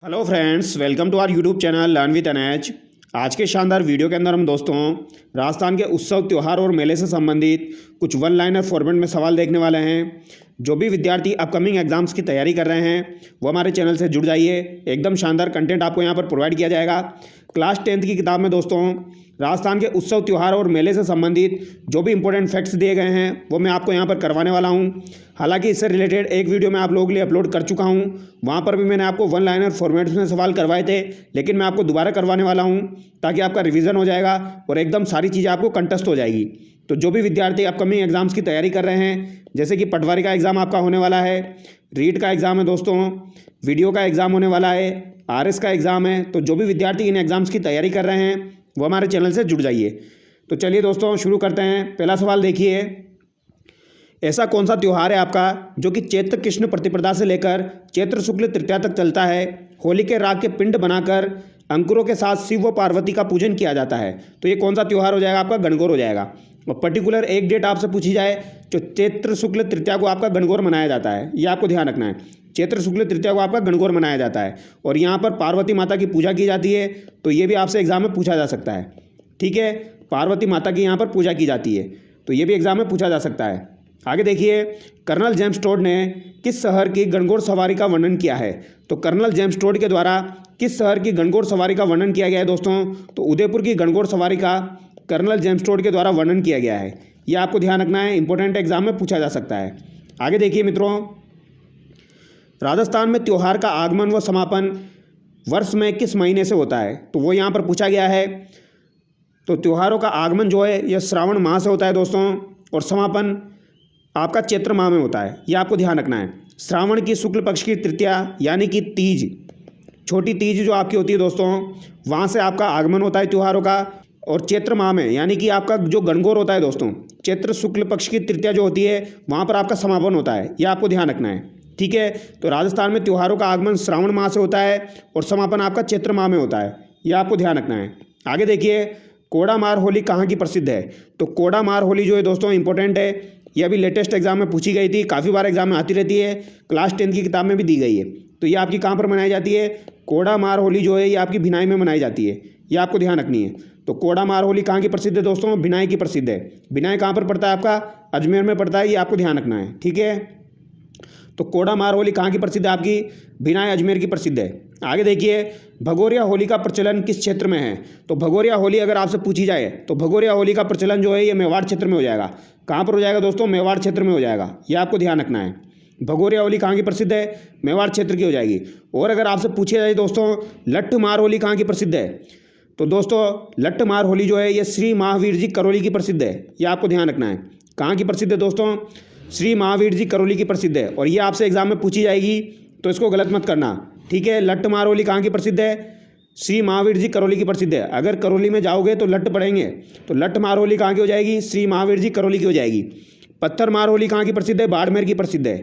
Hello friends, welcome to our YouTube channel learn with NH. आज के शानदार video के अंदर हम दोस्तों राजस्थान के उत्सव, त्यौहार और मेले से संबंधित कुछ वन लाइनर फॉर्मेट में सवाल देखने वाले हैं। जो भी विद्यार्थी अपकमिंग एग्जाम्स की तैयारी कर रहे हैं वो हमारे चैनल से जुड़ जाइए। एकदम शानदार कंटेंट आपको यहाँ पर प्रोवाइड किया जाएगा। क्लास 10th की किताब में दोस्तों राजस्थान के उत्सव, त्यौहार और मेले से संबंधित जो भी इंपॉर्टेंट फैक्ट्स दिए गए हैं वो मैं आपको यहाँ पर करवाने वाला हूँ। हालांकि इससे रिलेटेड एक वीडियो मैं आप लोगों के लिए अपलोड कर चुका हूँ, वहाँ पर भी मैंने आपको वन लाइनर फॉर्मेट्स में सवाल करवाए थे, लेकिन मैं आपको दोबारा करवाने वाला हूँ ताकि आपका रिवीजन हो जाएगा और एकदम सारी चीज़ें आपको कंटेस्ट हो जाएगी। तो जो भी विद्यार्थी अपकमिंग एग्जाम्स की तैयारी कर रहे हैं, जैसे कि पटवारी का एग्ज़ाम आपका होने वाला है, रीट का एग्ज़ाम है दोस्तों, वीडियो का एग्ज़ाम होने वाला है, आरएस का एग्ज़ाम है, तो जो भी विद्यार्थी इन एग्ज़ाम्स की तैयारी कर रहे हैं वो हमारे चैनल से जुड़ जाइए। तो चलिए दोस्तों शुरू करते हैं। पहला सवाल देखिए, ऐसा कौन सा त्यौहार है आपका जो कि चैत्र कृष्ण प्रतिपदा से लेकर चैत्र शुक्ल तृतीया तक चलता है? होली के राग के पिंड बनाकर अंकुरों के साथ शिव व पार्वती का पूजन किया जाता है। तो ये कौन सा त्यौहार हो जाएगा? आपका गणगौर हो जाएगा। और पर्टिकुलर एक डेट आपसे पूछी जाए जो चैत्र शुक्ल तृतीया को आपका गणगौर मनाया जाता है, ये आपको ध्यान रखना है। चैत्र शुक्ल तृतीया को आपका गणगौर मनाया जाता है और यहाँ पर पार्वती माता की पूजा की जाती है। तो ये भी आपसे एग्जाम में पूछा जा सकता है। ठीक है, पार्वती माता की यहाँ पर पूजा की जाती है, तो ये भी एग्जाम में पूछा जा सकता है। आगे देखिए, कर्नल जेम्स टोड ने किस शहर की गणगौर सवारी का वर्णन किया है? तो कर्नल जेम्स टोड के द्वारा किस शहर की गणगौर सवारी का वर्णन किया गया है दोस्तों? तो उदयपुर की गणगौर सवारी का कर्नल जेम्स टोड के द्वारा वर्णन किया गया है। ये आपको ध्यान रखना है, इंपॉर्टेंट एग्जाम में पूछा जा सकता है। आगे देखिए मित्रों, राजस्थान में त्यौहार का आगमन व समापन वर्ष में किस महीने से होता है? तो वो यहाँ पर पूछा गया है। तो त्योहारों का आगमन जो है यह श्रावण माह से होता है दोस्तों, और समापन आपका चैत्र माह में होता है। ये आपको ध्यान रखना है। श्रावण की शुक्ल पक्ष की तृतीया यानी कि तीज, छोटी तीज जो आपकी होती है दोस्तों, वहाँ से आपका आगमन होता है त्योहारों का। और चैत्र माह में यानी कि आपका जो गणगौर होता है दोस्तों, चैत्र शुक्ल पक्ष की तृतीया जो होती है वहाँ पर आपका समापन होता है। ये आपको ध्यान रखना है। ठीक है, तो राजस्थान में त्योहारों का आगमन श्रावण माह से होता है और समापन आपका चैत्र माह में होता है। ये आपको ध्यान रखना है। आगे देखिए, कोडामार होली कहाँ की प्रसिद्ध है? तो कोडामार होली जो है दोस्तों इंपॉर्टेंट है। ये अभी लेटेस्ट एग्जाम में पूछी गई थी, काफ़ी बार एग्जाम में आती रहती है, क्लास 10 की किताब में भी दी गई है। तो ये आपकी कहाँ पर मनाई जाती है? कोडामार होली जो है ये आपकी भिनाई में मनाई जाती है। ये आपको ध्यान रखनी है। तो कोडामार होली कहाँ की प्रसिद्ध है दोस्तों? भिनाई की प्रसिद्ध है। भिनाई कहाँ पर पड़ता है? आपका अजमेर में पड़ता है। ये आपको ध्यान रखना है। ठीक है, तो कोडामार होली कहाँ की प्रसिद्ध है? आपकी भिनाई अजमेर की प्रसिद्ध है। आगे देखिए, भगोरिया होली का प्रचलन किस क्षेत्र में है? तो भगोरिया होली अगर आपसे पूछी जाए तो भगोरिया होली का प्रचलन जो है ये मेवाड़ क्षेत्र में हो जाएगा। कहाँ पर हो जाएगा दोस्तों? मेवाड़ क्षेत्र में हो जाएगा। ये आपको ध्यान रखना है। भगोरिया होली कहाँ की प्रसिद्ध है? मेवाड़ क्षेत्र की हो जाएगी। और अगर आपसे पूछी जाए दोस्तों लट्ठ मार होली कहाँ की प्रसिद्ध है? तो दोस्तों लट्ठ मार होली जो है ये श्री महावीर जी करौली की प्रसिद्ध है। ये आपको ध्यान रखना है। कहाँ की प्रसिद्ध है दोस्तों? श्री महावीर जी करौली की प्रसिद्ध है। और ये आपसे एग्जाम में पूछी जाएगी, तो इसको गलत मत करना। ठीक है, लट्ठ मार होली कहाँ की प्रसिद्ध है? श्री महावीर जी करौली की प्रसिद्ध है। अगर करौली में जाओगे तो लट्ठ पढ़ेंगे, तो लट्ठ मार होली कहाँ की हो जाएगी? श्री महावीर जी करौली की हो जाएगी। पत्थर मार होली कहाँ की प्रसिद्ध है? बाड़मेर की प्रसिद्ध है।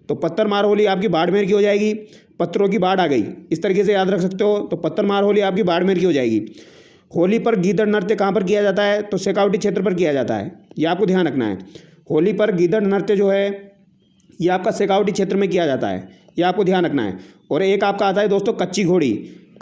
तो पत्थर मार होली आपकी बाड़मेर की हो जाएगी। पत्थरों की बाढ़ आ गई, इस तरीके से याद रख सकते हो। तो पत्थर मार होली आपकी बाड़मेर की हो जाएगी। होली पर गीदड़ नृत्य कहाँ पर किया जाता है? तो शेखावटी क्षेत्र पर किया जाता है। ये आपको ध्यान रखना है। होली पर गीदड़ नृत्य जो है ये आपका शेखावटी क्षेत्र में किया जाता है। ये आपको ध्यान रखना है। और एक आपका आता है दोस्तों कच्ची घोड़ी।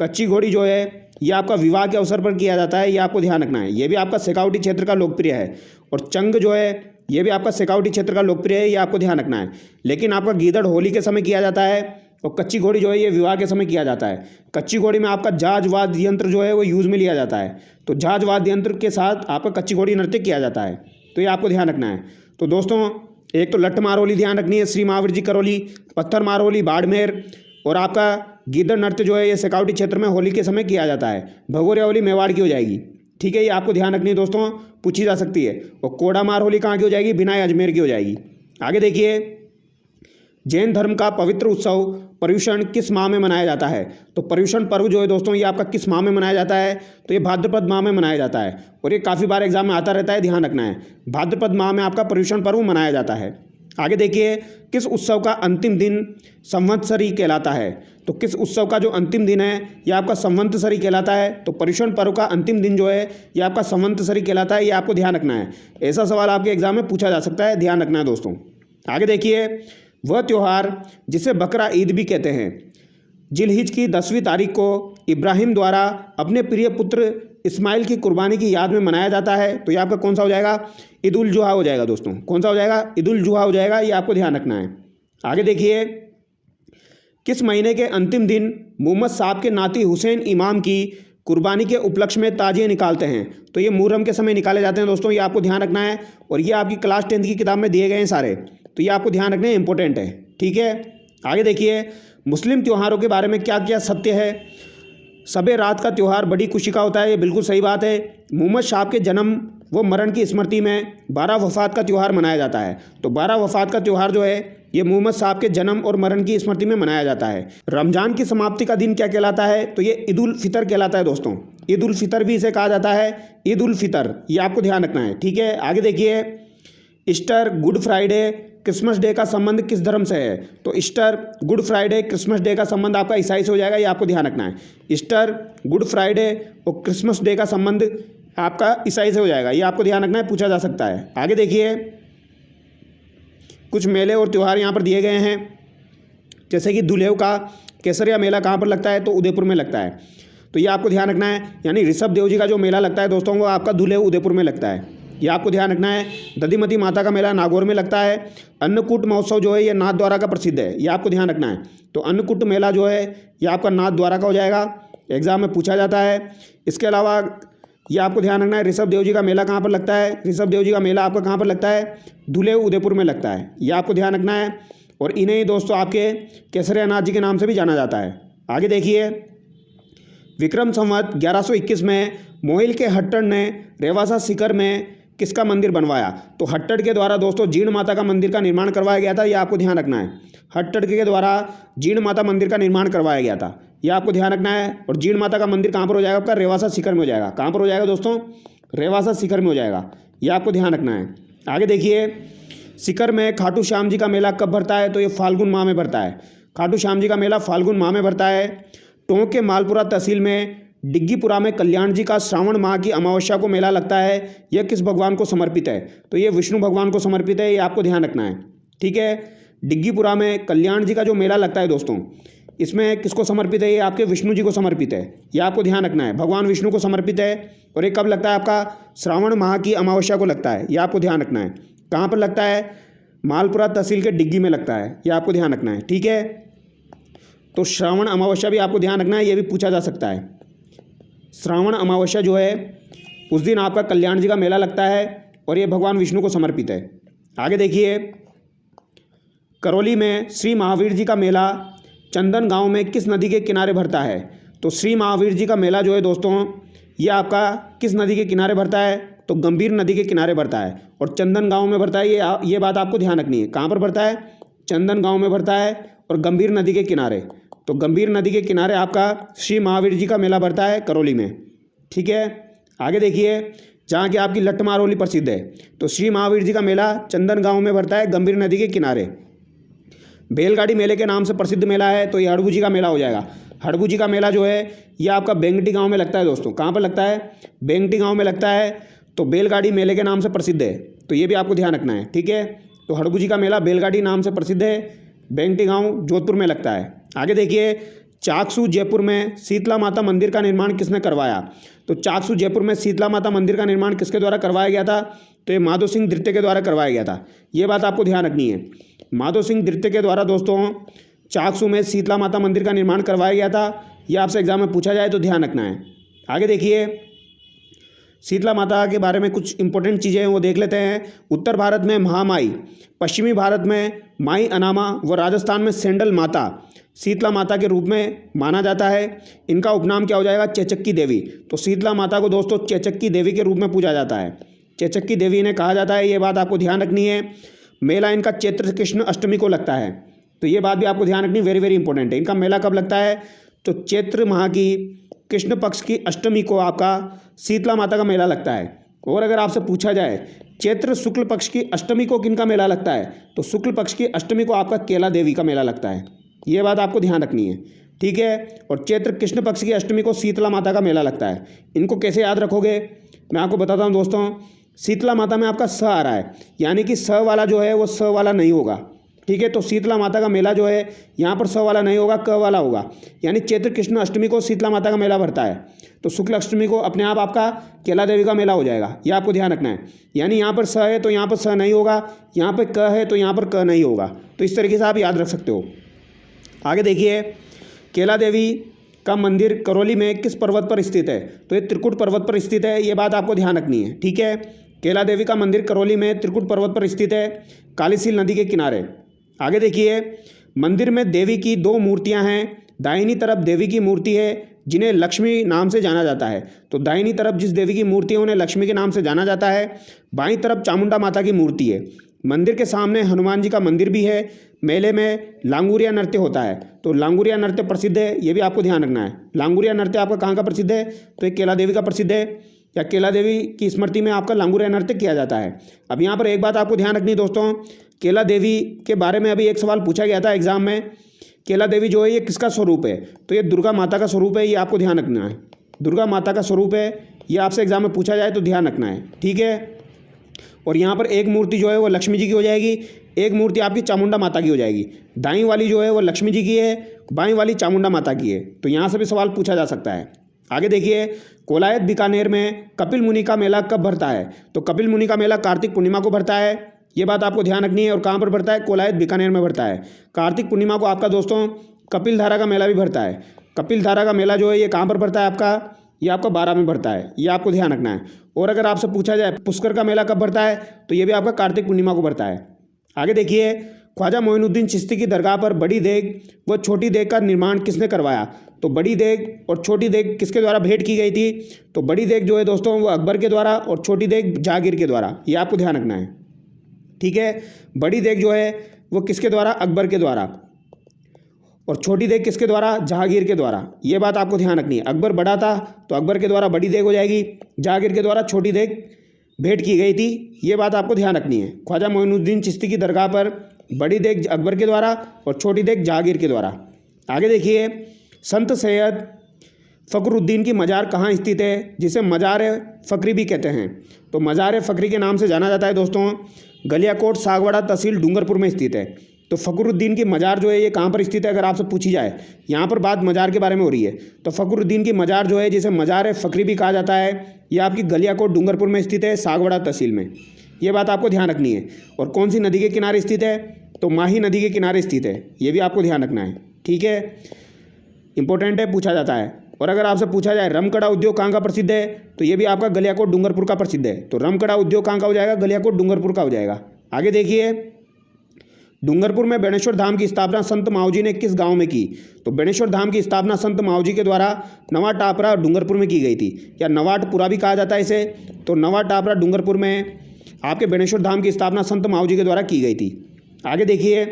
कच्ची घोड़ी जो है ये आपका विवाह के अवसर पर किया जाता है। ये आपको ध्यान रखना है। ये भी आपका शेखावटी क्षेत्र का लोकप्रिय है। और चंग जो है ये भी आपका शेखावटी क्षेत्र का लोकप्रिय है। ये आपको ध्यान रखना है। लेकिन आपका गीदड़ होली के समय किया जाता है और कच्ची घोड़ी जो है ये विवाह के समय किया जाता है। कच्ची घोड़ी में आपका झाज वाद्य यंत्र जो है वो यूज़ में लिया जाता है। तो झाज वाद्य यंत्र के साथ आपका कच्ची घोड़ी नृत्य किया जाता है। तो ये आपको ध्यान रखना है। तो दोस्तों एक तो लट्ठ मार होली ध्यान रखनी है, श्री महावीर जी करौली, पत्थर मार होली बाड़मेर, और आपका गीदड़ नृत्य जो है ये शेखावटी क्षेत्र में होली के समय किया जाता है। भगोरिया होली मेवाड़ की हो जाएगी। ठीक है, ये आपको ध्यान रखनी है दोस्तों, पूछी जा सकती है। और कोडामार होली कहाँ की हो जाएगी? भिनाई अजमेर की हो जाएगी। आगे देखिए, जैन धर्म का पवित्र उत्सव पर्युषण किस माह में मनाया जाता है? तो पर्युषण पर्व जो है दोस्तों ये आपका किस माह में मनाया जाता है? तो ये भाद्रपद माह में मनाया जाता है। और ये काफ़ी बार एग्जाम में आता रहता है, ध्यान रखना है। भाद्रपद माह में आपका पर्युषण पर्व मनाया जाता है। आगे देखिए, किस उत्सव का अंतिम दिन संवत्सरी कहलाता है? तो किस उत्सव का जो अंतिम दिन है यह आपका संवत्सरी कहलाता है। तो पर्युषण पर्व का अंतिम दिन जो है यह आपका संवत्सरी कहलाता है। ये आपको ध्यान रखना है। ऐसा सवाल आपके एग्जाम में पूछा जा सकता है, ध्यान रखना है दोस्तों। आगे देखिए, वह त्यौहार जिसे बकरा ईद भी कहते हैं जिलहिज की 10वीं तारीख को इब्राहिम द्वारा अपने प्रिय पुत्र इस्माइल की कुर्बानी की याद में मनाया जाता है। तो ये आपका कौन सा हो जाएगा? ईद उल जुहा हो जाएगा दोस्तों। कौन सा हो जाएगा? ईद उल जुहा हो जाएगा। ये आपको ध्यान रखना है। आगे देखिए, किस महीने के अंतिम दिन मोहम्मद साहब के नाती हुसैन इमाम की कुर्बानी के उपलक्ष्य में ताजिए निकालते हैं? तो ये मुहर्रम के समय निकाले जाते हैं दोस्तों। ये आपको ध्यान रखना है और ये आपकी क्लास 10th की किताब में दिए गए हैं सारे, तो ये आपको ध्यान रखना है, इंपॉर्टेंट है। ठीक है, आगे देखिए, मुस्लिम त्योहारों के बारे में क्या क्या सत्य है? शब रात का त्यौहार बड़ी खुशी का होता है, ये बिल्कुल सही बात है। मोहम्मद साहब के जन्म व मरण की स्मृति में 12 वफ़ात का त्यौहार मनाया जाता है। तो 12 वफ़ात का त्यौहार जो है ये मोहम्मद साहब के जन्म और मरण की स्मृति में मनाया जाता है। रमज़ान की समाप्ति का दिन क्या कहलाता है? तो ये ईद उल फितर कहलाता है दोस्तों। ईद उल फितर भी इसे कहा जाता है, ईद उल फितर, ये आपको ध्यान रखना है। ठीक है, आगे देखिए, Easter, good Friday, Christmas day का संबंध किस धर्म से है? तो Easter, good Friday, Christmas day का संबंध आपका ईसाई से हो जाएगा, ये आपको ध्यान रखना है। ईस्टर, गुड फ्राइडे और क्रिसमस डे का संबंध आपका ईसाई से हो जाएगा, ये आपको ध्यान रखना है, पूछा जा सकता है। आगे देखिए, कुछ मेले और त्यौहार यहाँ पर दिए गए हैं, जैसे कि दुल्हेव का केसरिया मेला कहाँ पर लगता है? तो उदयपुर में लगता है। तो ये आपको ध्यान रखना है, यानी ऋषभ देव जी का जो मेला लगता है दोस्तों वो आपका दुल्हेव उदयपुर में लगता है, ये आपको ध्यान रखना है। दधिमती माता का मेला नागौर में लगता है। अन्नकूट महोत्सव जो है ये नाथद्वारा का प्रसिद्ध है, ये आपको ध्यान रखना है। तो अन्नकूट मेला जो है ये आपका नाथद्वारा का हो जाएगा, एग्जाम में पूछा जाता है। इसके अलावा ये आपको ध्यान रखना है, ऋषभ देव जी का मेला कहाँ पर लगता है? ऋषभ देव जी का मेला आपका कहाँ पर लगता है? दुल्हेव उदयपुर में लगता है, ये आपको ध्यान रखना है। और इन्हें ही दोस्तों आपके केसरिया नाथ जी के नाम से भी जाना जाता है। आगे देखिए, विक्रम संवत 1121 में मोहिल के हट्टड़ ने रेवासा सीकर में किसका मंदिर बनवाया? तो हट्टड़ के द्वारा दोस्तों जीर्ण माता का मंदिर का निर्माण करवाया गया था, ये आपको ध्यान रखना है। हट्टड़ के द्वारा जीर्ण माता मंदिर का निर्माण करवाया गया था, ये आपको ध्यान रखना है। और जीर्ण माता का मंदिर कहाँ पर हो जाएगा आपका? रेवासा सीकर में हो जाएगा। कहाँ पर हो जाएगा दोस्तों? रेवासा सीकर में हो जाएगा, ये आपको ध्यान रखना है। आगे देखिए, सीकर में खाटू श्याम जी का मेला कब भरता है? तो ये फाल्गुन माह में भरता है। खाटू श्याम जी का मेला फाल्गुन माह में भरता है। टोंक के मालपुरा तहसील में डिग्गीपुरा में कल्याण जी का श्रावण माह की अमावस्या को मेला लगता है, यह किस भगवान को समर्पित है? तो ये विष्णु भगवान को समर्पित है, ये आपको ध्यान रखना है। ठीक है, डिग्गीपुरा में कल्याण जी का जो मेला लगता है दोस्तों, इसमें किसको समर्पित है? ये आपके विष्णु जी को समर्पित है, ये आपको ध्यान रखना है, भगवान विष्णु को समर्पित है। और ये कब लगता है आपका? श्रावण माह की अमावस्या को लगता है, ये आपको ध्यान रखना है। कहाँ पर लगता है? मालपुरा तहसील के डिग्गी में लगता है, ये आपको ध्यान रखना है। ठीक है, तो श्रावण अमावस्या भी आपको ध्यान रखना है, ये भी पूछा जा सकता है। श्रावण अमावस्या जो है उस दिन आपका कल्याण जी का मेला लगता है और ये भगवान विष्णु को समर्पित है। आगे देखिए, करौली में श्री महावीर जी का मेला चंदन गांव में किस नदी के किनारे भरता है? तो श्री महावीर जी का मेला जो है दोस्तों ये आपका किस नदी के किनारे भरता है? तो गंभीर नदी के किनारे भरता है और चंदन गांव में भरता है, ये बात आपको ध्यान रखनी है। कहाँ पर भरता है? चंदन गांव में भरता है और गंभीर नदी के किनारे। तो गंभीर नदी के किनारे आपका श्री महावीर जी का मेला भरता है करौली में। ठीक है, आगे देखिए, जहाँ की आपकी लट्ठमार होली प्रसिद्ध है, तो श्री महावीर जी का मेला चंदन गांव में भरता है गंभीर नदी के किनारे। बैलगाड़ी मेले के नाम से प्रसिद्ध मेला है, तो ये हड़बू जी का मेला हो जाएगा। हड़बू जी का मेला जो है ये आपका बेंगटी गांव में लगता है दोस्तों। कहाँ पर लगता है? बेंगटी गांव में लगता है, तो बैलगाड़ी मेले के नाम से प्रसिद्ध है, तो ये भी आपको ध्यान रखना है। ठीक है, तो हड़बू जी का मेला बैलगाड़ी नाम से प्रसिद्ध है, बेंगटी गांव जोधपुर में लगता है। आगे देखिए, चाकसू जयपुर में शीतला माता मंदिर का निर्माण किसने करवाया? तो चाकसू जयपुर में शीतला माता मंदिर का निर्माण किसके द्वारा करवाया गया था? तो ये माधो सिंह द्वितीय के द्वारा करवाया गया था, ये बात आपको ध्यान रखनी है। माधो सिंह द्वितीय के द्वारा दोस्तों चाकसू में शीतला माता मंदिर का निर्माण करवाया गया था, ये आपसे एग्जाम में पूछा जाए तो ध्यान रखना है। आगे देखिए, शीतला माता के बारे में कुछ इंपॉर्टेंट चीज़ें हैं वो देख लेते हैं। उत्तर भारत में महामाई, पश्चिमी भारत में माई अनामा व राजस्थान में सेंडल माता शीतला माता के रूप में माना जाता है। इनका उपनाम क्या हो जाएगा? चेचक्की देवी। तो शीतला माता को दोस्तों चेचक्की देवी के रूप में पूजा जाता है, चेचक्की देवी इन्हें कहा जाता है, ये बात आपको ध्यान रखनी है। मेला इनका चैत्र कृष्ण अष्टमी को लगता है, तो ये बात भी आपको ध्यान रखनी, वेरी वेरी इंपॉर्टेंट है। इनका मेला कब लगता है? तो चैत्र माह की कृष्ण पक्ष की अष्टमी को आपका शीतला माता का मेला लगता है। और अगर आपसे पूछा जाए चैत्र शुक्ल पक्ष की अष्टमी को किनका मेला लगता है, तो शुक्ल पक्ष की अष्टमी को आपका केला देवी का मेला लगता है, ये बात आपको ध्यान रखनी है। ठीक है, और चैत्र कृष्ण पक्ष की अष्टमी को शीतला माता का मेला लगता है। इनको कैसे याद रखोगे मैं आपको बताता हूँ दोस्तों। शीतला माता में आपका स आ रहा है, यानी कि स वाला जो है वो स वाला नहीं होगा। ठीक है। तो शीतला माता का मेला जो है यहाँ पर स वाला नहीं होगा, क वाला होगा, यानी चैत्र कृष्ण अष्टमी को शीतला माता का मेला भरता है, तो शुक्ल अष्टमी को अपने आप आपका केला देवी का मेला हो जाएगा। ये आपको ध्यान रखना है। यानी यहाँ पर स है तो यहाँ पर स नहीं होगा, यहाँ पर क है तो यहाँ पर क नहीं होगा। तो इस तरीके से आप याद रख सकते हो। आगे देखिए, केला देवी का मंदिर करौली में किस पर्वत पर स्थित है? तो ये त्रिकुट पर्वत पर स्थित है, ये बात आपको ध्यान रखनी है। ठीक है, केला देवी का मंदिर करौली में त्रिकुट पर्वत पर स्थित है, कालीसील नदी के किनारे। आगे देखिए, मंदिर में देवी की 2 मूर्तियां हैं। दाहिनी तरफ देवी की मूर्ति है जिन्हें लक्ष्मी नाम से जाना जाता है, तो दाहिनी तरफ जिस देवी की मूर्ति है उन्हें लक्ष्मी के नाम से जाना जाता है। बाईं तरफ चामुंडा माता की मूर्ति है। मंदिर के सामने हनुमान जी का मंदिर भी है। मेले में लांगुरिया नृत्य होता है, तो लांगुरिया नृत्य प्रसिद्ध है, ये भी आपको ध्यान रखना है। लांगुरिया नृत्य आपका कहाँ का प्रसिद्ध है? तो ये केला देवी का प्रसिद्ध है, या केला देवी की स्मृति में आपका लांगुरिया नृत्य किया जाता है। अब यहाँ पर एक बात आपको ध्यान रखनी है दोस्तों, केला देवी के बारे में अभी एक सवाल पूछा गया था एग्जाम में। केला देवी जो है ये किसका स्वरूप है? तो ये दुर्गा माता का स्वरूप है, ये आपको ध्यान रखना है। दुर्गा माता का स्वरूप है, ये आपसे एग्जाम में पूछा जाए तो ध्यान रखना है। ठीक है, और यहाँ पर एक मूर्ति जो है वो लक्ष्मी जी की हो जाएगी, एक मूर्ति आपकी चामुंडा माता की हो जाएगी। दाईं वाली जो है वो लक्ष्मी जी की है, बाईं वाली चामुंडा माता की है। तो यहाँ से भी सवाल पूछा जा सकता है। आगे देखिए, कोलायत बीकानेर में कपिल मुनि का मेला कब भरता है? तो कपिल मुनि का मेला कार्तिक पूर्णिमा को भरता है, ये बात आपको ध्यान रखनी है। और कहाँ पर भरता है? कोलायत बीकानेर में भरता है। कार्तिक पूर्णिमा को आपका दोस्तों कपिल धारा का मेला भी भरता है। कपिल धारा का मेला जो है ये कहाँ पर भरता है आपका? ये आपका 12 में भरता है, ये आपको ध्यान रखना है। और अगर आपसे पूछा जाए पुष्कर का मेला कब भरता है, तो ये भी आपका कार्तिक पूर्णिमा को भरता है। आगे देखिए, ख्वाजा मोइनुद्दीन चिश्ती की दरगाह पर बड़ी देग व छोटी देग का निर्माण किसने करवाया? तो बड़ी देग और छोटी देग किसके द्वारा भेंट की गई थी? तो बड़ी देग जो है दोस्तों वो अकबर के द्वारा, और छोटी देग जहांगीर के द्वारा, ये आपको ध्यान रखना है। ठीक है, बड़ी देग जो है वो किसके द्वारा? अकबर के द्वारा, और छोटी देग किसके द्वारा? जहांगीर के द्वारा। ये बात आपको ध्यान रखनी है। अकबर बड़ा था तो अकबर के द्वारा बड़ी देग हो जाएगी, जहांगीर के द्वारा छोटी देग भेंट की गई थी, ये बात आपको ध्यान रखनी है। ख्वाजा मोइनुद्दीन चिश्ती की दरगाह पर बड़ी देग अकबर के द्वारा और छोटी देग जहांगीर के द्वारा। आगे देखिए, संत सैयद फ़खरुद्दीन की मज़ार कहाँ स्थित है, जिसे मज़ार फ़खरी भी कहते हैं? तो मज़ार फ़खरी के नाम से जाना जाता है दोस्तों, गलियाकोट सागवाड़ा तहसील डूंगरपुर में स्थित है। तो फ़खरुद्दीन की मज़ार जो है ये कहाँ पर स्थित है अगर आपसे पूछी जाए, यहाँ पर बात मज़ार के बारे में हो रही है, तो फ़खरुद्दीन की मज़ार जो है जिसे मज़ार फ़खरी भी कहा जाता है, ये आपकी गलियाकोट डूंगरपुर में स्थित है, सागवाड़ा तहसील में। ये बात आपको ध्यान रखनी है। और कौन सी नदी के किनारे स्थित है? तो माही नदी के किनारे स्थित है, ये भी आपको ध्यान रखना है। ठीक है, इंपॉर्टेंट है, पूछा जाता है। और अगर आपसे पूछा जाए रमकड़ा उद्योग कहाँ का प्रसिद्ध है, तो ये भी आपका गलियाकोट डूंगरपुर का प्रसिद्ध है। तो रमकड़ा उद्योग कहाँ का हो जाएगा? गलियाकोट डूंगरपुर का हो जाएगा। आगे देखिए, डूंगरपुर में बेणेश्वर धाम की स्थापना संत माऊजी ने किस गांव में की? तो बेणेश्वर धाम की स्थापना संत माऊजी के द्वारा नवा टापरा डूंगरपुर में की गई थी, या नवाटपुरा भी कहा जाता है इसे। तो नवा टापरा डूंगरपुर में आपके बेणेश्वर धाम की स्थापना संत माऊजी के द्वारा की गई थी। आगे देखिए,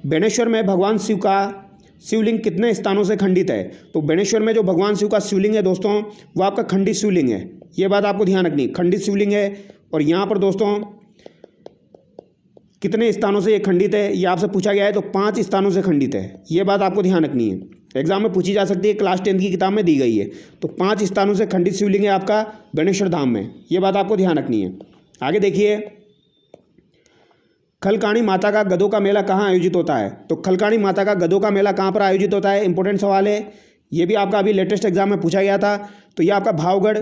बेणेश्वर में भगवान शिव का शिवलिंग कितने स्थानों से खंडित है? तो बेणेश्वर में जो भगवान शिव का शिवलिंग है दोस्तों वो आपका खंडित शिवलिंग है, ये बात आपको ध्यान रखनी है, खंडित शिवलिंग है। और यहाँ पर दोस्तों कितने स्थानों से ये खंडित है, ये आपसे पूछा गया है, तो 5 स्थानों से खंडित है, ये बात आपको ध्यान रखनी है। एग्जाम में पूछी जा सकती है, क्लास 10 की किताब में दी गई है। तो 5 स्थानों से खंडित शिवलिंग है आपका बेणेश्वर धाम में, ये बात आपको ध्यान रखनी है। आगे देखिए, खलकाणी माता का गधों का मेला कहाँ आयोजित होता है? तो खलकाणी माता का गधों का मेला कहाँ पर आयोजित होता है? इंपॉर्टेंट सवाल है, ये भी आपका अभी लेटेस्ट एग्जाम में पूछा गया था। तो ये आपका भावगढ़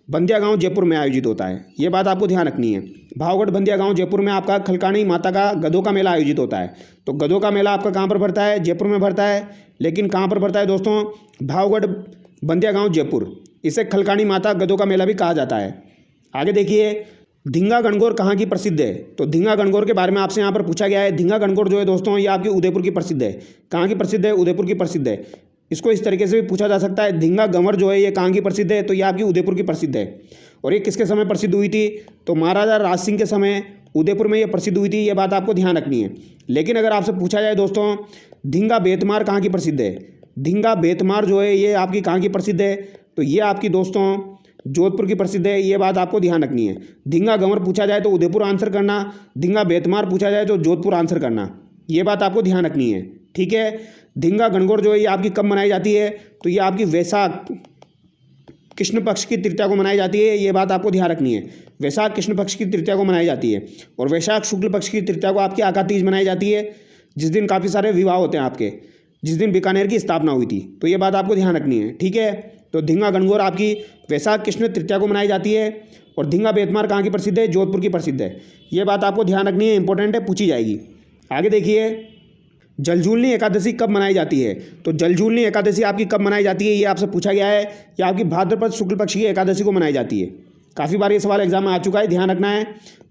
बंदिया गांव जयपुर में आयोजित होता है, ये बात आपको ध्यान रखनी है। भावगढ़ बंदिया गांव जयपुर में आपका खलकाणी माता का गधों का मेला आयोजित होता है। तो गधों का मेला आपका कहाँ पर भरता है? जयपुर में भरता है, लेकिन कहाँ पर भरता है दोस्तों? भावगढ़ बंदिया गांव जयपुर, इसे खलकाणी माता गधों का मेला भी कहा जाता है। आगे देखिए, धींगा गणगौर कहाँ की प्रसिद्ध है? तो धींगा गणगौर के बारे में आपसे यहाँ पर पूछा गया है। धींगा गणगौर जो है दोस्तों ये आपकी उदयपुर की प्रसिद्ध है। कहाँ की प्रसिद्ध है? उदयपुर की प्रसिद्ध है। इसको इस तरीके से भी पूछा जा सकता है, धींगा गंवर जो है ये कहाँ की प्रसिद्ध है? तो ये आपकी उदयपुर की प्रसिद्ध है। और ये किसके समय प्रसिद्ध हुई थी? तो महाराजा राज सिंह के समय उदयपुर में ये प्रसिद्ध हुई थी, ये बात आपको ध्यान रखनी है। लेकिन अगर आपसे पूछा जाए दोस्तों धींगा बेतमार कहाँ की प्रसिद्ध है? धींगा बेतमार जो है ये आपकी कहाँ की प्रसिद्ध है? तो ये आपकी दोस्तों जोधपुर की प्रसिद्ध है, ये बात आपको ध्यान रखनी है। धींगा गंवर पूछा जाए तो उदयपुर आंसर करना, धींगा बेतमार पूछा जाए तो जोधपुर आंसर करना, ये बात आपको ध्यान रखनी है। ठीक है, धींगा गणगौर जो है ये आपकी कब मनाई जाती है? तो ये आपकी वैशाख कृष्ण पक्ष की तृतीया को मनाई जाती है, ये बात आपको ध्यान रखनी है। वैशाख कृष्ण पक्ष की तृतीया को मनाई जाती है और वैशाख शुक्ल पक्ष की तृतीया को आपकी आका तीज मनाई जाती है, जिस दिन काफ़ी सारे विवाह होते हैं आपके, जिस दिन बीकानेर की स्थापना हुई थी। तो ये बात आपको ध्यान रखनी है, ठीक है। तो धींगा गणगौर आपकी वैशाख कृष्ण तृतीया को मनाई जाती है और धींगा बेतमार कहाँ की प्रसिद्ध है? जोधपुर की प्रसिद्ध है। ये बात आपको ध्यान रखनी है, इंपॉर्टेंट है, पूछी जाएगी। आगे देखिए, जलझूलनी एकादशी कब मनाई जाती है? तो जलझूलनी एकादशी आपकी कब मनाई जाती है, ये आपसे पूछा गया है। ये आपकी भाद्रपद शुक्ल पक्ष की एकादशी को मनाई जाती है। काफ़ी बार ये सवाल एग्जाम में आ चुका है, ध्यान रखना है।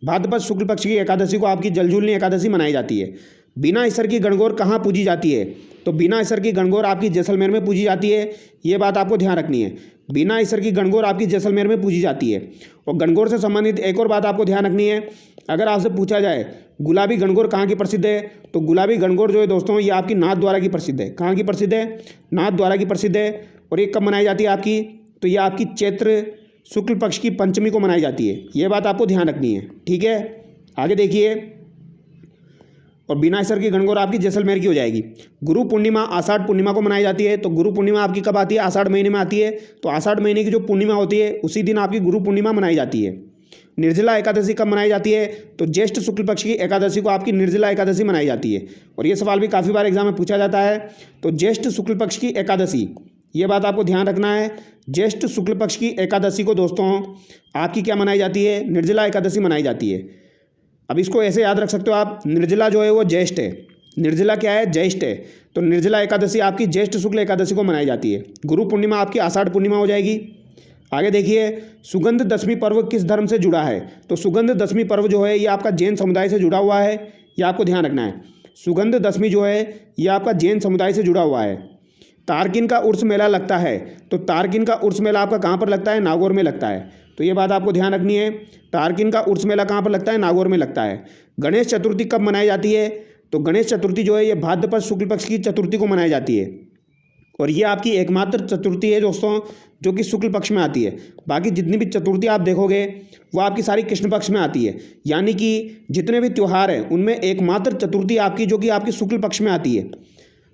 भाद्रपद शुक्ल पक्ष की एकादशी को आपकी जलझूलनी एकादशी मनाई जाती है। बिना ईसर की गणगौर कहाँ पूजी जाती है? तो बिना ईसर की गणगौर आपकी जैसलमेर में पूजी जाती है, ये बात आपको ध्यान रखनी है। बिना ईसर की गणगौर आपकी जैसलमेर में पूजी जाती है। और गणगौर से संबंधित एक और बात आपको ध्यान रखनी है, अगर आपसे पूछा जाए गुलाबी गणगौर कहाँ की प्रसिद्ध है, तो गुलाबी गणगौर जो है दोस्तों ये आपकी नाथद्वारा की प्रसिद्ध है। कहाँ की प्रसिद्ध है? नाथद्वारा की प्रसिद्ध है। और ये कब मनाई जाती है आपकी? तो ये आपकी चैत्र शुक्ल पक्ष की पंचमी को मनाई जाती है, ये बात आपको ध्यान रखनी है, ठीक है। आगे देखिए, और बिना ईसर की गणगौर आपकी जैसलमेर की हो जाएगी। गुरु पूर्णिमा आषाढ़ पूर्णिमा को मनाई जाती है। तो गुरु पूर्णिमा आपकी कब आती है? आषाढ़ महीने में आती है। तो आषाढ़ महीने की जो पूर्णिमा होती है उसी दिन आपकी गुरु पूर्णिमा मनाई जाती है। निर्जला एकादशी कब मनाई जाती है? तो ज्येष्ठ शुक्ल पक्ष की एकादशी को आपकी निर्जला एकादशी मनाई जाती है। और ये सवाल भी काफ़ी बार एग्जाम में पूछा जाता है। तो ज्येष्ठ शुक्ल पक्ष की एकादशी, ये बात आपको ध्यान रखना है। ज्येष्ठ शुक्ल पक्ष की एकादशी को दोस्तों आपकी क्या मनाई जाती है? निर्जला एकादशी मनाई जाती है। अब इसको ऐसे याद रख सकते हो आप, निर्जला जो है वो ज्येष्ठ है, निर्जला क्या है? ज्येष्ठ है। तो निर्जला एकादशी आपकी ज्येष्ठ शुक्ल एकादशी को मनाई जाती है। गुरु पूर्णिमा आपकी आषाढ़ पूर्णिमा हो जाएगी। आगे देखिए, सुगंध दशमी पर्व किस धर्म से जुड़ा है? तो सुगंध दशमी पर्व जो है ये आपका जैन समुदाय से जुड़ा हुआ है, ये आपको ध्यान रखना है। सुगंध दशमी जो है ये आपका जैन समुदाय से जुड़ा हुआ है। तारकिन का उर्स मेला लगता है। तो तारकिन का उर्स मेला आपका कहाँ पर लगता है? नागौर में लगता है। तो ये बात आपको ध्यान रखनी है। तारकिन का उर्स मेला कहाँ पर लगता है? नागौर में लगता है। गणेश चतुर्थी कब मनाई जाती है? तो गणेश चतुर्थी जो है ये भाद्रपद शुक्ल पक्ष की चतुर्थी को मनाई जाती है। और ये आपकी एकमात्र चतुर्थी है दोस्तों जो कि शुक्ल पक्ष में आती है। बाकी जितनी भी चतुर्थी आप देखोगे वो आपकी सारी कृष्ण पक्ष में आती है। यानी कि जितने भी त्यौहार हैं उनमें एकमात्र चतुर्थी आपकी जो कि आपकी शुक्ल पक्ष में आती है।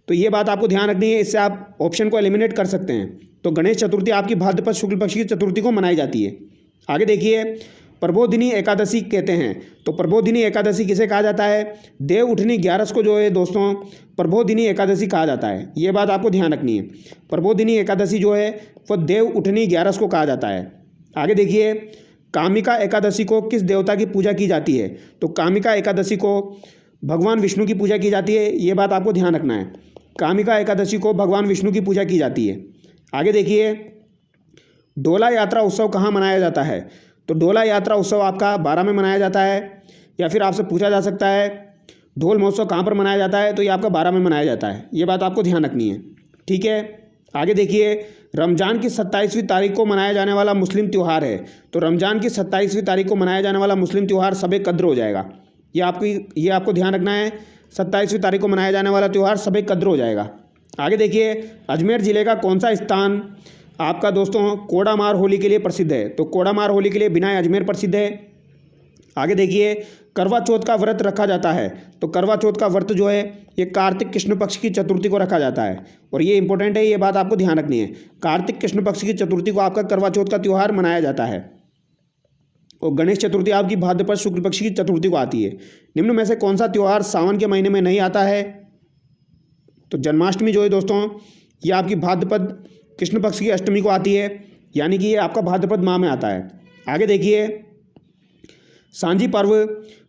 तो ये बात आपको ध्यान रखनी है, इससे आप ऑप्शन को एलिमिनेट कर सकते हैं। तो गणेश चतुर्थी आपकी भाद्रपद शुक्ल पक्ष की चतुर्थी को मनाई जाती है। आगे देखिए, प्रबोधिनी एकादशी कहते हैं। तो प्रबोधिनी एकादशी किसे कहा जाता है? देव उठनी 11 को जो है दोस्तों प्रबोधिनी एकादशी कहा जाता है, ये बात आपको ध्यान रखनी है। प्रबोधिनी एकादशी जो है वो देव उठनी 11 को कहा जाता है। आगे देखिए, कामिका एकादशी को किस देवता की पूजा की जाती है? तो कामिका एकादशी को भगवान विष्णु की पूजा की जाती है, ये बात आपको ध्यान रखना है। कामिका एकादशी को भगवान विष्णु की पूजा की जाती है। आगे देखिए, डोला यात्रा उत्सव कहाँ मनाया जाता है? तो डोला यात्रा उत्सव आपका 12 में मनाया जाता है। या फिर आपसे पूछा जा सकता है ढोल महोत्सव कहाँ पर मनाया जाता है? तो ये आपका 12 में मनाया जाता है, ये बात आपको ध्यान रखनी है, ठीक है। आगे देखिए, रमज़ान की 27वीं तारीख को मनाया जाने वाला मुस्लिम त्यौहार है। तो रमज़ान की 27वीं तारीख को मनाया जाने वाला मुस्लिम त्यौहार शब कद्र हो जाएगा। ये आपको ध्यान रखना है, 27वीं तारीख को मनाया जाने वाला त्यौहार शब कद्र हो जाएगा। आगे देखिए, अजमेर ज़िले का कौन सा स्थान आपका दोस्तों कोडामार होली के लिए प्रसिद्ध है? तो कोडामार होली के लिए बिना अजमेर प्रसिद्ध है। आगे देखिए, करवा चौथ का व्रत रखा जाता है। तो करवा चौथ का व्रत जो है ये कार्तिक कृष्ण पक्ष की चतुर्थी को रखा जाता है। और ये इंपॉर्टेंट है, ये बात आपको ध्यान रखनी है। कार्तिक कृष्ण पक्ष की चतुर्थी को आपका करवा चौथ का त्यौहार मनाया जाता है। और गणेश चतुर्थी आपकी भाद्रपद शुक्ल पक्ष की चतुर्थी को आती है। निम्न में से कौन सा त्यौहार सावन के महीने में नहीं आता है? तो जन्माष्टमी जो है दोस्तों ये आपकी भाद्रपद कृष्ण पक्ष की अष्टमी को आती है, यानी कि ये आपका भाद्रपद माह में आता है। आगे देखिए, सांझी पर्व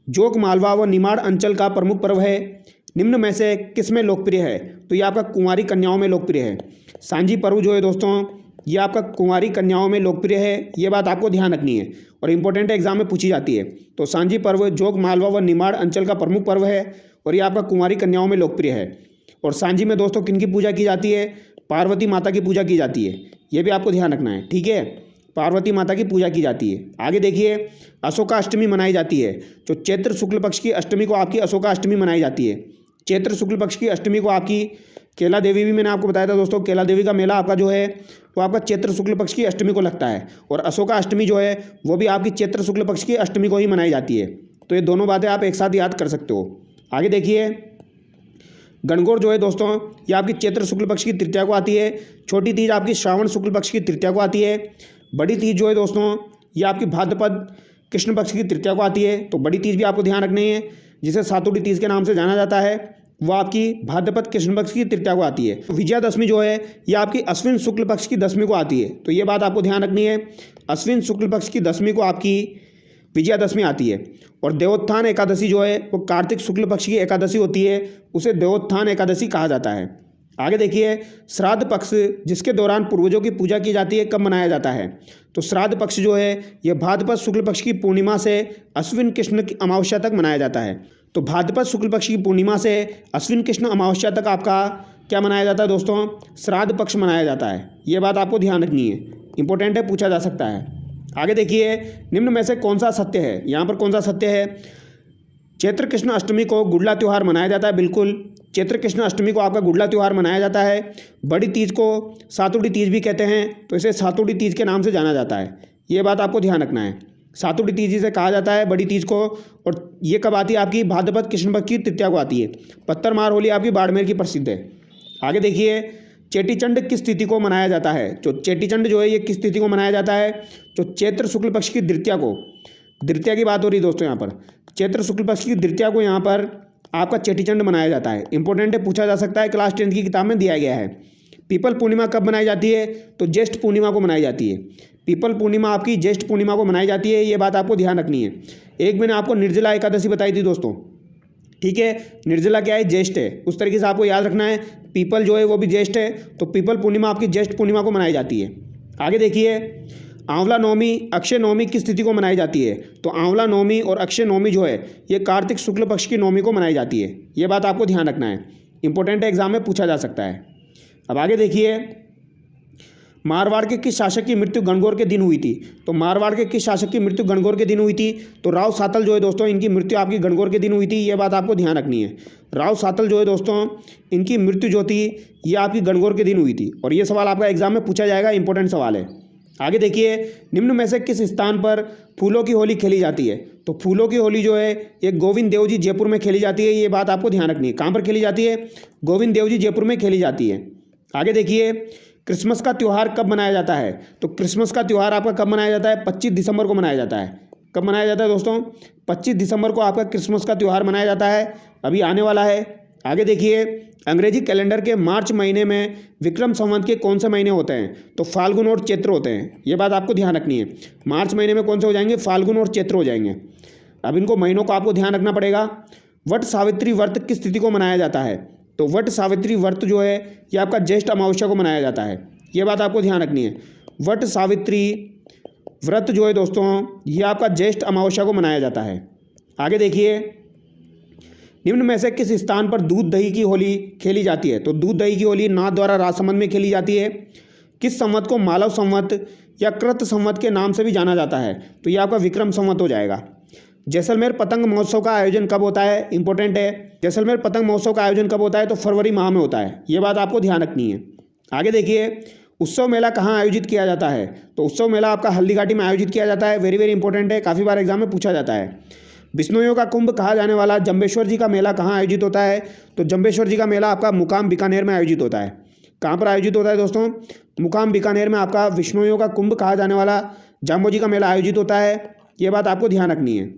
जोग मालवा व निमाड़ अंचल का प्रमुख पर्व है। निम्न में से किस में लोकप्रिय है? तो ये आपका कुंवारी कन्याओं में लोकप्रिय है। सांझी पर्व जो है दोस्तों ये आपका कुंवारी कन्याओं में लोकप्रिय है, ये बात आपको ध्यान रखनी है और इंपॉर्टेंट एग्जाम में पूछी जाती है। तो सांझी पर्व जोग मालवा व निमाड़ अंचल का प्रमुख पर्व है और ये आपका कुंवारी कन्याओं में लोकप्रिय है। और सांझी में दोस्तों किन की पूजा की जाती है? पार्वती माता की पूजा की जाती है, ये भी आपको ध्यान रखना है, ठीक है। पार्वती माता की पूजा की जाती है। आगे देखिए, अशोका अष्टमी मनाई जाती है। जो चैत्र शुक्ल पक्ष की अष्टमी को आपकी अशोका अष्टमी मनाई जाती है। चैत्र शुक्ल पक्ष की अष्टमी को आपकी केला देवी भी मैंने आपको बताया था दोस्तों, केला देवी का मेला आपका जो है वो आपका चैत्र शुक्ल पक्ष की अष्टमी को लगता है। और अशोका अष्टमी जो है वो भी आपकी चैत्र शुक्ल पक्ष की अष्टमी को ही मनाई जाती है। तो ये दोनों बातें आप एक साथ याद कर सकते हो। आगे देखिए, गणगौर जो है दोस्तों ये आपकी चैत्र शुक्ल पक्ष की तृतीया को आती है। छोटी तीज आपकी श्रावण शुक्ल पक्ष की तृतीया को आती है। बड़ी तीज जो है दोस्तों ये आपकी भाद्रपद कृष्ण पक्ष की तृतीया को आती है। तो बड़ी तीज भी आपको ध्यान रखनी है, जिसे सातुड़ी तीज के नाम से जाना जाता है, वो आपकी भाद्रपद कृष्ण पक्ष की तृतीया को आती है। विजयादशमी जो है ये आपकी अश्विन शुक्ल पक्ष की दशमी को आती है। तो ये बात आपको ध्यान रखनी है, अश्विन शुक्ल पक्ष की दशमी को आपकी विजयादशमी आती है। और देवोत्थान एकादशी जो है वो कार्तिक शुक्ल पक्ष की एकादशी होती है, उसे देवोत्थान एकादशी कहा जाता है। आगे देखिए, श्राद्ध पक्ष जिसके दौरान पूर्वजों की पूजा की जाती है कब मनाया जाता है? तो श्राद्ध पक्ष जो है यह भाद्रपद शुक्ल पक्ष की पूर्णिमा से अश्विन कृष्ण की अमावस्या तक मनाया जाता है। तो भाद्रपद शुक्ल पक्ष की पूर्णिमा से अश्विन कृष्ण अमावस्या तक आपका क्या मनाया जाता है दोस्तों? श्राद्ध पक्ष मनाया जाता है। ये बात आपको ध्यान रखनी है, इंपॉर्टेंट है, पूछा जा सकता है। आगे देखिए, निम्न में से कौन सा सत्य है? यहाँ पर कौन सा सत्य है? चैत्र कृष्ण अष्टमी को गुड़ला त्यौहार मनाया जाता है। बिल्कुल, चैत्र कृष्ण अष्टमी को आपका गुड़ला त्यौहार मनाया जाता है। बड़ी तीज को सातुड़ी तीज भी कहते हैं, तो इसे सातुड़ी तीज के नाम से जाना जाता है। ये बात आपको ध्यान रखना है, सातुड़ी तीज जिसे कहा जाता है बड़ी तीज को। और ये कब आती है? आपकी भाद्रपद कृष्ण पक्ष की तृतीया को आती है। पत्थर मार होली आपकी बाड़मेर की प्रसिद्ध है। आगे देखिए, चेटीचंड किस तिथि को मनाया जाता है? तो चेटीचंड जो है ये किस तिथि को मनाया जाता है? तो चैत्र शुक्ल पक्ष की द्वितीया को, द्वितीया की बात हो रही है दोस्तों यहाँ पर, चैत्र शुक्ल पक्ष की द्वितीया को यहाँ पर आपका चेटीचंड मनाया जाता है। इंपॉर्टेंट है, पूछा जा सकता है, क्लास 10 की किताब में दिया गया है। पीपल पूर्णिमा कब मनाई जाती है? तो ज्येष्ठ पूर्णिमा को मनाई जाती है। पीपल पूर्णिमा आपकी ज्येष्ठ पूर्णिमा को मनाई जाती है, ये बात आपको ध्यान रखनी है। एक मैंने आपको निर्जला एकादशी बताई थी दोस्तों, ठीक है, निर्जला क्या है? ज्येष्ठ है। उस तरीके से आपको याद रखना है, पीपल जो है वो भी ज्येष्ठ है, तो पीपल पूर्णिमा आपकी ज्येष्ठ पूर्णिमा को मनाई जाती है। आगे देखिए, आंवला नवमी अक्षय नवमी किस तिथि को मनाई जाती है? तो आंवला नवमी और अक्षय नवमी जो है ये कार्तिक शुक्ल पक्ष की नवमी को मनाई जाती है। ये बात आपको ध्यान रखना है, इंपॉर्टेंट है, एग्जाम में पूछा जा सकता है। अब आगे देखिए, मारवाड़ के किस शासक की मृत्यु गणगौर के दिन हुई थी? तो मारवाड़ के किस शासक की मृत्यु गणगौर के दिन हुई थी? तो राव सातल जो है दोस्तों इनकी मृत्यु आपकी गणगौर के दिन हुई थी। ये बात आपको ध्यान रखनी है, राव सातल जो है दोस्तों इनकी मृत्यु जो थी ये आपकी गणगौर के दिन हुई थी। और ये सवाल आपका एग्जाम में पूछा जाएगा, इंपॉर्टेंट सवाल है। आगे देखिए, निम्न में से किस स्थान पर फूलों की होली खेली जाती है? तो फूलों की होली जो है ये गोविंद देव जी जयपुर में खेली जाती है। ये बात आपको ध्यान रखनी है, कहाँ पर खेली जाती है? गोविंद देव जी जयपुर में खेली जाती है। आगे देखिए, क्रिसमस का त्यौहार कब मनाया जाता है? तो क्रिसमस का त्यौहार आपका कब मनाया जाता है? 25 दिसंबर को मनाया जाता है। कब मनाया जाता है दोस्तों? 25 दिसंबर को आपका क्रिसमस का त्यौहार मनाया जाता है, अभी आने वाला है। आगे देखिए, अंग्रेजी कैलेंडर के मार्च महीने में विक्रम संवत के कौन से महीने होते हैं? तो फाल्गुन और चैत्र होते हैं। ये बात आपको ध्यान रखनी है, मार्च महीने में कौन से हो जाएंगे? फाल्गुन और चैत्र हो जाएंगे। अब इनको महीनों को आपको ध्यान रखना पड़ेगा। वट सावित्री व्रत किस तिथि को मनाया जाता है? तो वट सावित्री व्रत जो है ये आपका ज्येष्ठ अमावस्या को मनाया जाता है। ये बात आपको ध्यान रखनी है, वट सावित्री व्रत जो है दोस्तों ये आपका ज्येष्ठ अमावस्या को मनाया जाता है। आगे देखिए, निम्न में से किस स्थान पर दूध दही की होली खेली जाती है? तो दूध दही की होली नाथ द्वारा राजसमंद में खेली जाती है। किस संवत को मालव संवत या कृत संवत के नाम से भी जाना जाता है? तो ये आपका विक्रम संवत हो जाएगा। जैसलमेर पतंग महोत्सव का आयोजन कब होता है? इंपॉर्टेंट है, जैसलमेर पतंग महोत्सव का आयोजन कब होता है? तो फरवरी माह में होता है। ये बात आपको ध्यान रखनी है। आगे देखिए, उत्सव मेला कहाँ आयोजित किया जाता है? तो उत्सव मेला आपका हल्दीघाटी में आयोजित किया जाता है। वेरी वेरी इंपॉर्टेंट है, काफ़ी बार एग्जाम में पूछा जाता है। बिश्नोइयों का कुंभ कहा जाने वाला जंबेश्वर जी का मेला कहाँ आयोजित होता है? तो जंबेश्वर जी का मेला आपका मुकाम बीकानेर में आयोजित होता है। कहाँ पर आयोजित होता है दोस्तों? मुकाम बीकानेर में आपका बिश्नोइयों का कुंभ कहा जाने वाला जाम्बो जी का मेला आयोजित होता है। ये बात आपको ध्यान रखनी है।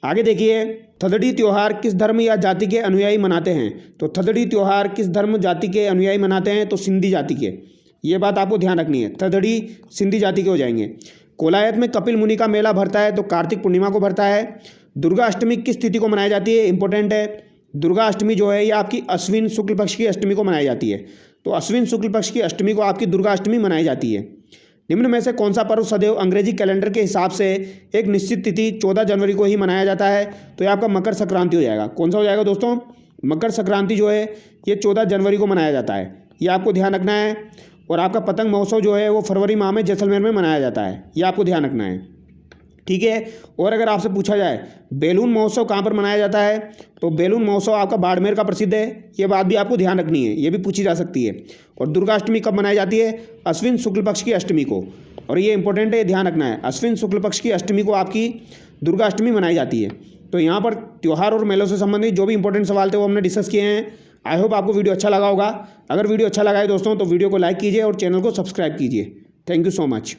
आगे देखिए, थदड़ी त्यौहार किस धर्म या जाति के अनुयायी मनाते हैं? तो थदड़ी त्यौहार किस धर्म जाति के अनुयायी मनाते हैं? तो सिंधी जाति के। ये बात आपको ध्यान रखनी है, थदड़ी सिंधी जाति के हो जाएंगे। कोलायत में कपिल मुनि का मेला भरता है, तो कार्तिक पूर्णिमा को भरता है। दुर्गा अष्टमी किस तिथि को मनाई जाती है? इंपॉर्टेंट है, दुर्गा अष्टमी जो है ये आपकी अश्विन शुक्ल पक्ष की अष्टमी को मनाई जाती है। तो अश्विन शुक्ल पक्ष की अष्टमी को आपकी दुर्गा अष्टमी मनाई जाती है। निम्न में से कौन सा पर्व सदैव अंग्रेजी कैलेंडर के हिसाब से एक निश्चित तिथि 14 जनवरी को ही मनाया जाता है? तो ये आपका मकर संक्रांति हो जाएगा। कौन सा हो जाएगा दोस्तों? मकर संक्रांति जो है ये 14 जनवरी को मनाया जाता है, ये आपको ध्यान रखना है। और आपका पतंग महोत्सव जो है वो फरवरी माह में जैसलमेर में मनाया जाता है, ये आपको ध्यान रखना है, ठीक है। और अगर आपसे पूछा जाए बैलून महोत्सव कहाँ पर मनाया जाता है, तो बैलून महोत्सव आपका बाड़मेर का प्रसिद्ध है, ये बात भी आपको ध्यान रखनी है, ये भी पूछी जा सकती है। और दुर्गाष्टमी कब मनाई जाती है? अश्विन शुक्ल पक्ष की अष्टमी को, और ये इंपॉर्टेंट है, ध्यान रखना है, अश्विन शुक्ल पक्ष की अष्टमी को आपकी दुर्गाष्टमी मनाई जाती है। तो यहाँ पर त्यौहार और मेलों से संबंधित जो भी इंपॉर्टेंट सवाल थे वो हमने डिस्कस किए हैं। आई होप आपको वीडियो अच्छा लगा होगा। अगर वीडियो अच्छा लगा है दोस्तों तो वीडियो को लाइक कीजिए और चैनल को सब्सक्राइब कीजिए। Thank you so much.